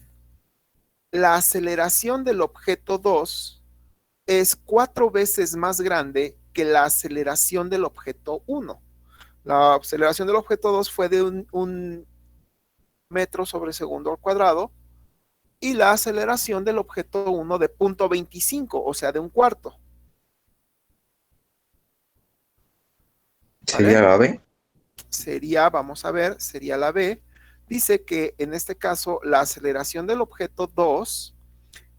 la aceleración del objeto 2 es 4 veces más grande que la aceleración del objeto 1. La aceleración del objeto 2 fue de un metro sobre segundo al cuadrado y la aceleración del objeto 1 de 0.25, o sea, de un cuarto. ¿Sería la B? Sería, vamos a ver, sería la B. Dice que en este caso la aceleración del objeto 2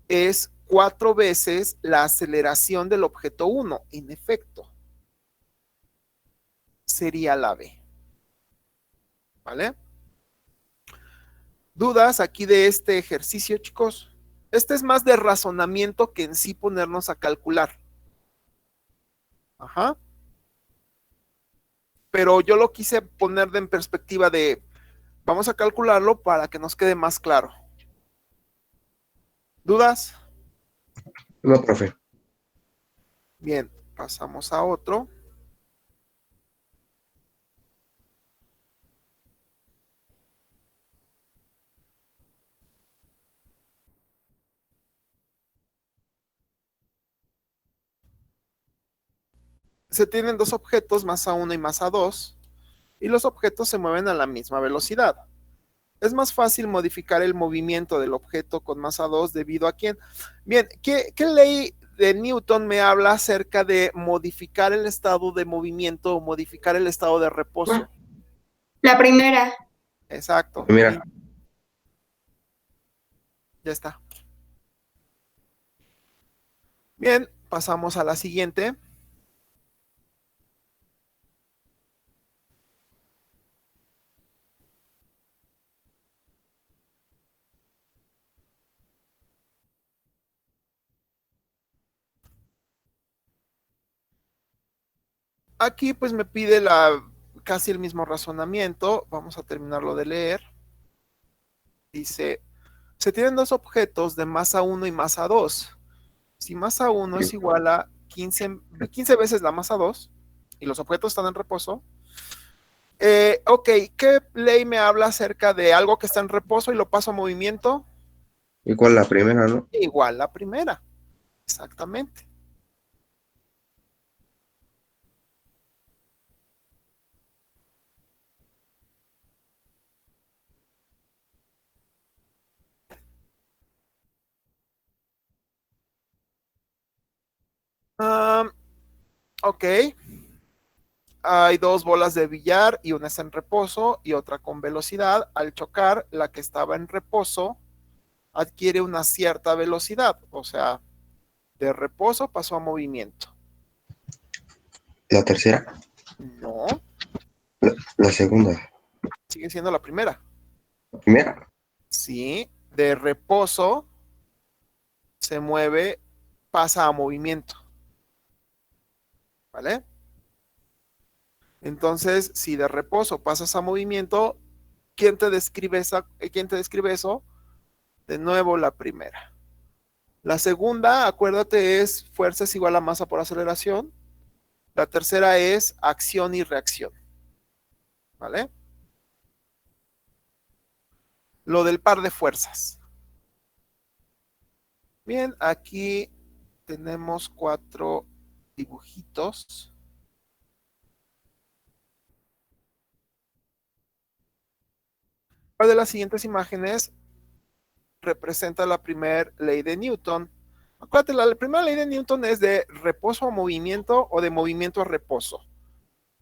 es 4 veces la aceleración del objeto 1. En efecto, sería la B. ¿Vale? ¿Dudas aquí de este ejercicio, chicos? Este es más de razonamiento que en sí ponernos a calcular. Ajá. Pero yo lo quise poner en perspectiva de, vamos a calcularlo para que nos quede más claro. ¿Dudas? No, profe. Bien, pasamos a otro. Se tienen dos objetos, masa 1 y masa 2, y los objetos se mueven a la misma velocidad. Es más fácil modificar el movimiento del objeto con masa 2 debido a quién. Bien, ¿qué ley de Newton me habla acerca de modificar el estado de movimiento o modificar el estado de reposo? La primera. Exacto. Mira, Ya está. Bien, pasamos a la siguiente. Aquí pues me pide casi el mismo razonamiento. Vamos a terminarlo de leer. Dice, se tienen dos objetos de masa 1 y masa 2. Si masa 1 es igual a 15 veces la masa 2 y los objetos están en reposo. Ok, ¿qué ley me habla acerca de algo que está en reposo y lo paso a movimiento? igual la primera, ¿no? Igual la primera. Exactamente. Ok. Hay dos bolas de billar y una está en reposo y otra con velocidad. Al chocar, la que estaba en reposo adquiere una cierta velocidad. O sea, de reposo pasó a movimiento. La tercera. No, La segunda. sigue siendo la primera. La primera. Sí, de reposo se mueve, pasa a movimiento. ¿Vale? Entonces, si de reposo pasas a movimiento, ¿quién te describe eso? De nuevo la primera. La segunda, acuérdate, fuerza es igual a masa por aceleración. La tercera es acción y reacción. ¿vale? Lo del par de fuerzas. Bien, aquí tenemos 4 dibujitos. ¿Cuál de las siguientes imágenes representa la primera ley de Newton? Acuérdate, la primera ley de Newton es de reposo a movimiento o de movimiento a reposo.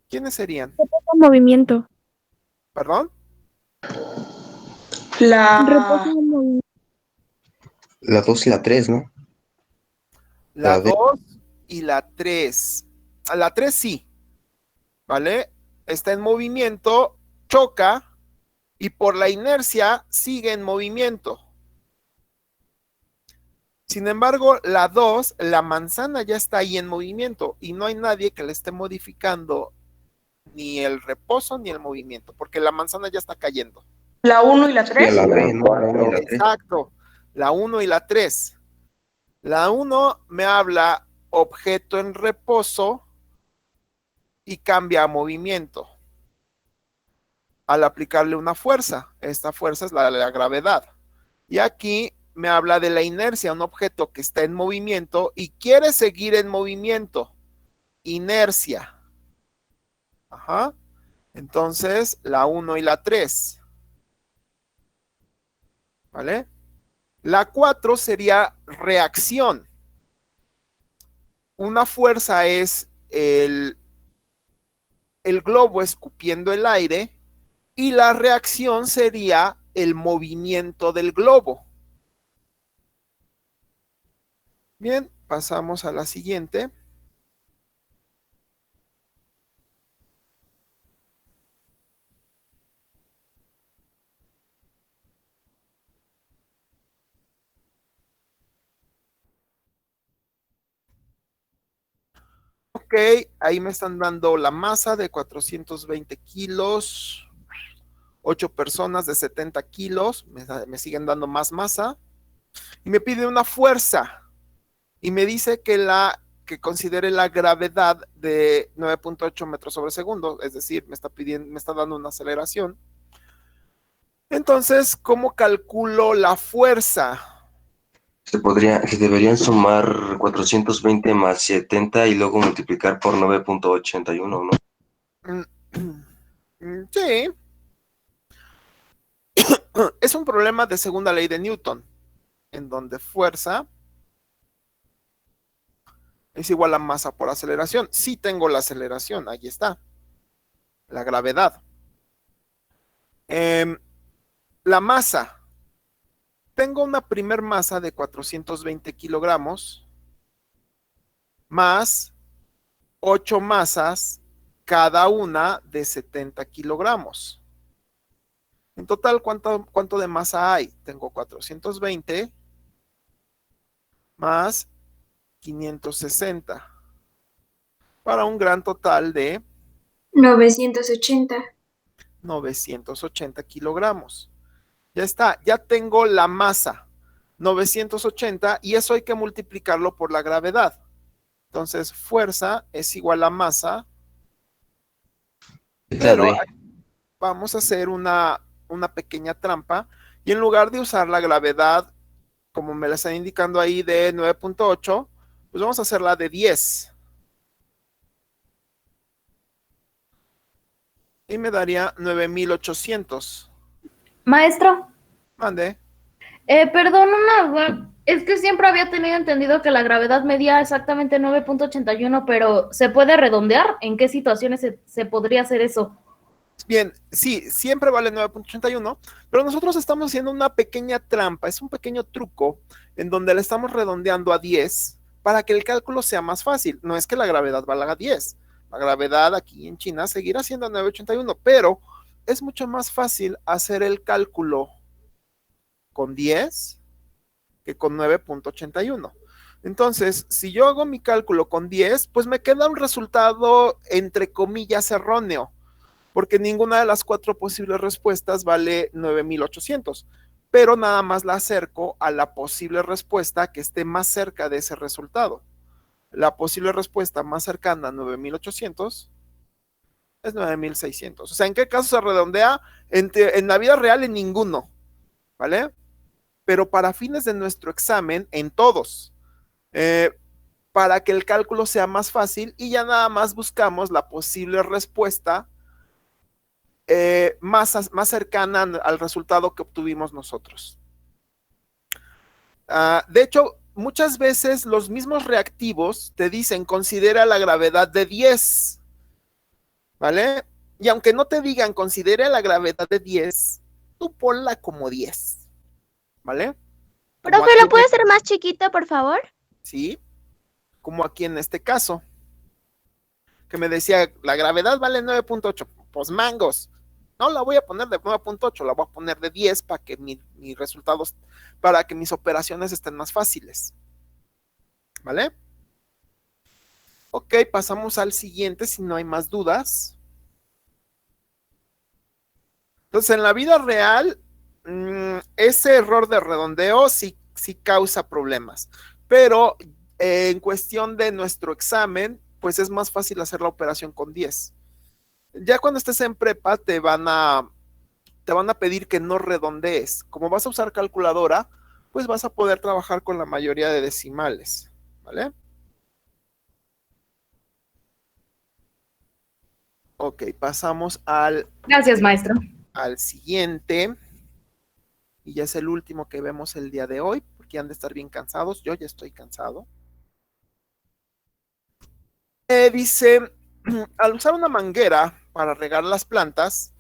¿Quiénes serían? Movimiento. ¿Perdón? Reposo La, en movimiento. La 2 y la 3, ¿no? La La D. 2 y la 3. La 3 sí, ¿vale? Está en movimiento, choca y por la inercia sigue en movimiento. Sin embargo, la 2, la manzana ya está ahí en movimiento y no hay nadie que le esté modificando ni el reposo ni el movimiento, porque la manzana ya está cayendo. la 1 y la Sí, a 3. la B, ¿no? La 1 y la 3. Exacto, la 1 y la 3. La 1 me habla objeto en reposo y cambia a movimiento al aplicarle una fuerza. Esta fuerza es la gravedad. Y aquí me habla de la inercia, un objeto que está en movimiento y quiere seguir en movimiento. Inercia. Ajá. Entonces, la 1 y la 3. ¿Vale? La 4 sería reacción. Una fuerza es el globo escupiendo el aire y la reacción sería el movimiento del globo. Bien, pasamos a la siguiente. Ok, ahí me están dando la masa de 420 kilos, 8 personas de 70 kilos, me siguen dando más masa, y me pide una fuerza, y me dice que considere la gravedad de 9.8 metros sobre segundo, es decir, me está dando una aceleración. Entonces, ¿cómo calculo la fuerza? Se deberían sumar 420 más 70 y luego multiplicar por 9.81, ¿no? Sí, es un problema de segunda ley de Newton, en donde fuerza es igual a masa por aceleración. Sí tengo la aceleración, ahí está, la gravedad. La masa. Tengo una primer masa de 420 kilogramos más 8 masas, cada una de 70 kilogramos. En total, ¿cuánto de masa hay? Tengo 420 más 560 para un gran total de 980. 980 kilogramos. Ya está, ya tengo la masa 980 y eso hay que multiplicarlo por la gravedad. Entonces, fuerza es igual a masa, pero vamos a hacer una pequeña trampa y en lugar de usar la gravedad, como me la están indicando ahí, de 9.8, pues vamos a hacerla de 10. Y me daría 9800. Maestro, Mande. perdón, es que siempre había tenido entendido que la gravedad medía exactamente 9.81, pero ¿se puede redondear? ¿En qué situaciones se podría hacer eso? Bien, sí, siempre vale 9.81, pero nosotros estamos haciendo una pequeña trampa, es un pequeño truco en donde le estamos redondeando a 10 para que el cálculo sea más fácil. No es que la gravedad valga 10, la gravedad aquí en China seguirá siendo 9.81, pero es mucho más fácil hacer el cálculo con 10 que con 9.81. Entonces, si yo hago mi cálculo con 10, pues me queda un resultado entre comillas erróneo, porque ninguna de las 4 posibles respuestas vale 9800, pero nada más la acerco a la posible respuesta que esté más cerca de ese resultado. La posible respuesta más cercana a 9800 Es 9,600. O sea, ¿en qué caso se redondea? En la vida real, en ninguno, ¿vale? Pero para fines de nuestro examen, en todos, para que el cálculo sea más fácil y ya nada más buscamos la posible respuesta más cercana al resultado que obtuvimos nosotros. De hecho, muchas veces los mismos reactivos te dicen considera la gravedad de 10, ¿vale? Y aunque no te digan considera la gravedad de 10, tú ponla como 10, ¿vale? Profe, ¿lo puede hacer más chiquito, por favor? Sí, como aquí en este caso, que me decía, la gravedad vale 9.8, pues mangos, no la voy a poner de 9.8, la voy a poner de 10 para que mis resultados, para que mis operaciones estén más fáciles, ¿vale? Ok, pasamos al siguiente si no hay más dudas. Entonces, en la vida real, ese error de redondeo sí causa problemas, pero en cuestión de nuestro examen, pues es más fácil hacer la operación con 10. Ya cuando estés en prepa te van a pedir que no redondees. Como vas a usar calculadora, pues vas a poder trabajar con la mayoría de decimales, ¿vale? Ok, pasamos Gracias, maestro. al siguiente. Y ya es el último que vemos el día de hoy, porque han de estar bien cansados. Yo ya estoy cansado. Dice, al usar una manguera para regar las plantas,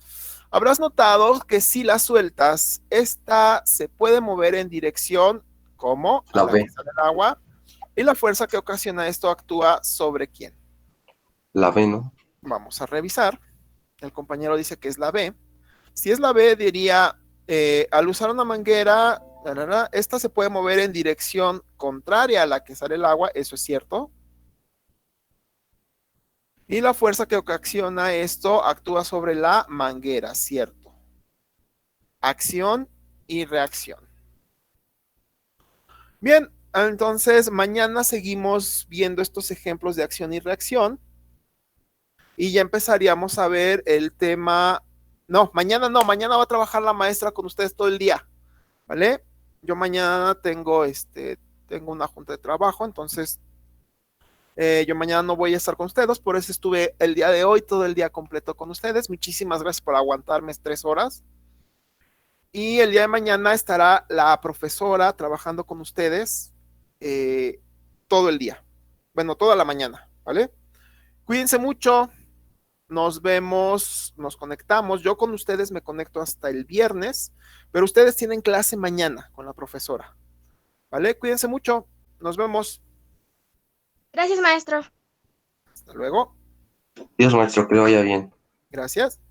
habrás notado que si la sueltas, esta se puede mover en dirección como La B. que sale el agua, y la fuerza que ocasiona esto actúa sobre quién. La B, ¿no? Vamos a revisar. El compañero dice que es la B. Si es la B, diría, al usar una manguera, esta se puede mover en dirección contraria a la que sale el agua, eso es cierto. Y la fuerza que ocasiona esto actúa sobre la manguera, cierto. Acción y reacción. Bien, entonces mañana seguimos viendo estos ejemplos de acción y reacción. Y ya empezaríamos a ver el tema. No, mañana va a trabajar la maestra con ustedes todo el día, ¿vale? Yo mañana tengo una junta de trabajo, entonces yo mañana no voy a estar con ustedes, por eso estuve el día de hoy todo el día completo con ustedes. Muchísimas gracias por aguantarme 3 horas. Y el día de mañana estará la profesora trabajando con ustedes todo el día. Bueno, toda la mañana, ¿vale? Cuídense mucho. Nos vemos, nos conectamos. Yo con ustedes me conecto hasta el viernes, pero ustedes tienen clase mañana con la profesora, ¿vale? Cuídense mucho. Nos vemos. Gracias, maestro. Hasta luego. Dios, maestro, que le vaya bien. Gracias.